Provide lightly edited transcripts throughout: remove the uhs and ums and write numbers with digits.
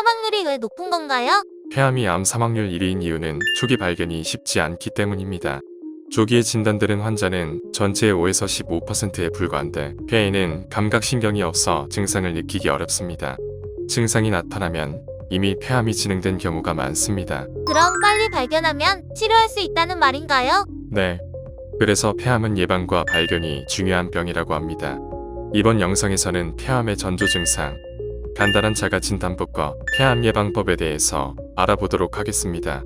사망률이 왜 높은 건가요? 폐암이 암 사망률 1위인 이유는 초기 발견이 쉽지 않기 때문입니다. 조기에 진단되는 환자는 전체의 5에서 15%에 불과한데 폐에는 감각신경이 없어 증상을 느끼기 어렵습니다. 증상이 나타나면 이미 폐암이 진행된 경우가 많습니다. 그럼 빨리 발견하면 치료할 수 있다는 말인가요? 네. 그래서 폐암은 예방과 발견이 중요한 병이라고 합니다. 이번 영상에서는 폐암의 전조 증상, 간단한 자가진단법과 폐암 예방법에 대해서 알아보도록 하겠습니다.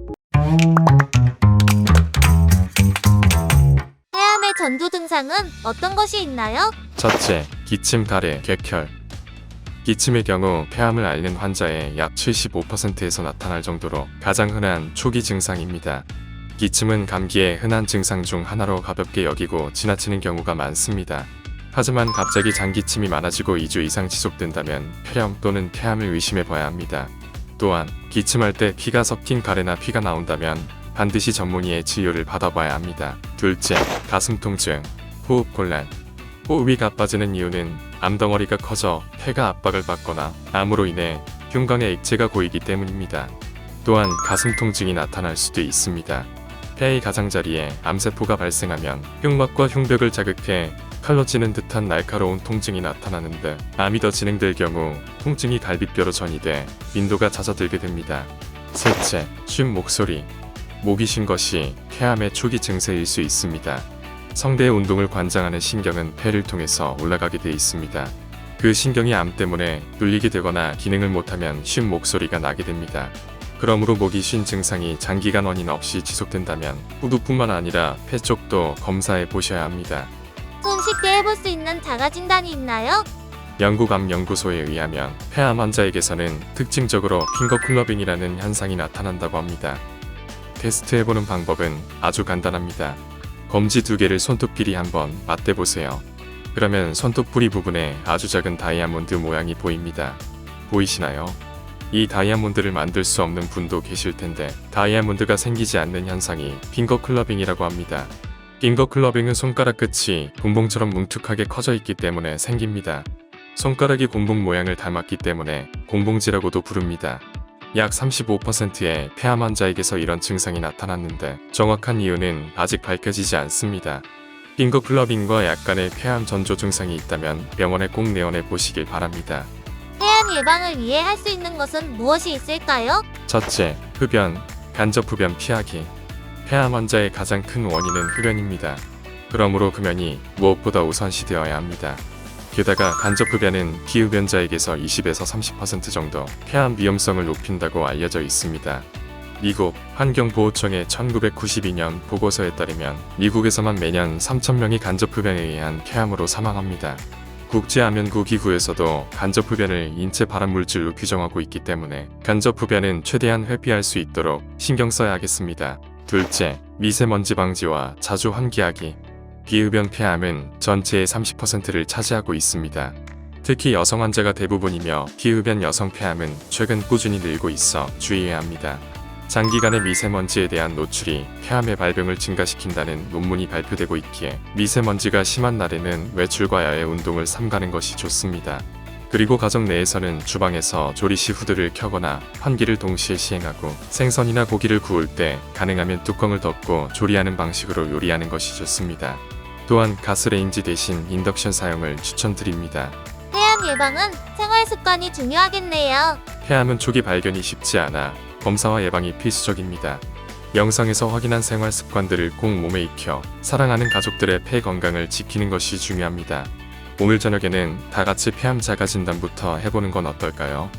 폐암의 전조 증상은 어떤 것이 있나요? 첫째, 기침, 가래, 객혈. 기침의 경우 폐암을 앓는 환자의 약 75%에서 나타날 정도로 가장 흔한 초기 증상입니다. 기침은 감기의 흔한 증상 중 하나로 가볍게 여기고 지나치는 경우가 많습니다. 하지만 갑자기 장기침이 많아지고 2주 이상 지속된다면 폐렴 또는 폐암을 의심해 봐야 합니다. 또한 기침할 때 피가 섞인 가래나 피가 나온다면 반드시 전문의의 진료를 받아봐야 합니다. 둘째, 가슴 통증, 호흡 곤란. 호흡이 가빠지는 이유는 암덩어리가 커져 폐가 압박을 받거나 암으로 인해 흉곽에 액체가 고이기 때문입니다. 또한 가슴 통증이 나타날 수도 있습니다. 폐의 가장자리에 암세포가 발생하면 흉막과 흉벽을 자극해 칼로 찌는 듯한 날카로운 통증이 나타나는데 암이 더 진행될 경우 통증이 갈비뼈로 전이돼 민도가 잦아들게 됩니다. 셋째, 쉰 목소리. 목이 쉰 것이 폐암의 초기 증세일 수 있습니다. 성대의 운동을 관장하는 신경은 폐를 통해서 올라가게 돼 있습니다. 그 신경이 암 때문에 눌리게 되거나 기능을 못하면 쉰 목소리가 나게 됩니다. 그러므로 목이 쉰 증상이 장기간 원인 없이 지속된다면 후두뿐만 아니라 폐 쪽도 검사해 보셔야 합니다. 손쉽게 해볼 수 있는 자가진단이 있나요? 영국암연구소에 의하면 폐암 환자에게서는 특징적으로 핑거클러빙이라는 현상이 나타난다고 합니다. 테스트해보는 방법은 아주 간단합니다. 검지 2개를 손톱끼리 한번 맞대보세요. 그러면 손톱 뿌리 부분에 아주 작은 다이아몬드 모양이 보입니다. 보이시나요? 이 다이아몬드를 만들 수 없는 분도 계실 텐데 다이아몬드가 생기지 않는 현상이 핑거클러빙이라고 합니다. 핑거클러빙은 손가락 끝이 곤봉처럼 뭉툭하게 커져 있기 때문에 생깁니다. 손가락이 곤봉 모양을 닮았기 때문에 곤봉지라고도 부릅니다. 약 35%의 폐암 환자에게서 이런 증상이 나타났는데 정확한 이유는 아직 밝혀지지 않습니다. 핑거클러빙과 약간의 폐암 전조 증상이 있다면 병원에 꼭 내원해 보시길 바랍니다. 폐암 예방을 위해 할 수 있는 것은 무엇이 있을까요? 첫째, 흡연, 간접 흡연 피하기. 폐암 환자의 가장 큰 원인은 흡연입니다. 그러므로 금연이 무엇보다 우선시되어야 합니다. 게다가 간접 흡연은 비흡연자에게서 20에서 30% 정도 폐암 위험성을 높인다고 알려져 있습니다. 미국 환경보호청의 1992년 보고서에 따르면 미국에서만 매년 3,000명이 간접 흡연에 의한 폐암으로 사망합니다. 국제암연구기구에서도 간접 흡연을 인체 발암물질로 규정하고 있기 때문에 간접 흡연은 최대한 회피할 수 있도록 신경 써야 하겠습니다. 둘째, 미세먼지 방지와 자주 환기하기. 비흡연 폐암은 전체의 30%를 차지하고 있습니다. 특히 여성 환자가 대부분이며 비흡연 여성 폐암은 최근 꾸준히 늘고 있어 주의해야 합니다. 장기간의 미세먼지에 대한 노출이 폐암의 발병을 증가시킨다는 논문이 발표되고 있기에 미세먼지가 심한 날에는 외출과 야외 운동을 삼가는 것이 좋습니다. 그리고 가정 내에서는 주방에서 조리 시 후드를 켜거나 환기를 동시에 시행하고 생선이나 고기를 구울 때 가능하면 뚜껑을 덮고 조리하는 방식으로 요리하는 것이 좋습니다. 또한 가스레인지 대신 인덕션 사용을 추천드립니다. 폐암 예방은 생활 습관이 중요하겠네요. 폐암은 초기 발견이 쉽지 않아 검사와 예방이 필수적입니다. 영상에서 확인한 생활 습관들을 꼭 몸에 익혀 사랑하는 가족들의 폐 건강을 지키는 것이 중요합니다. 오늘 저녁에는 다 같이 폐암 자가진단부터 해보는 건 어떨까요?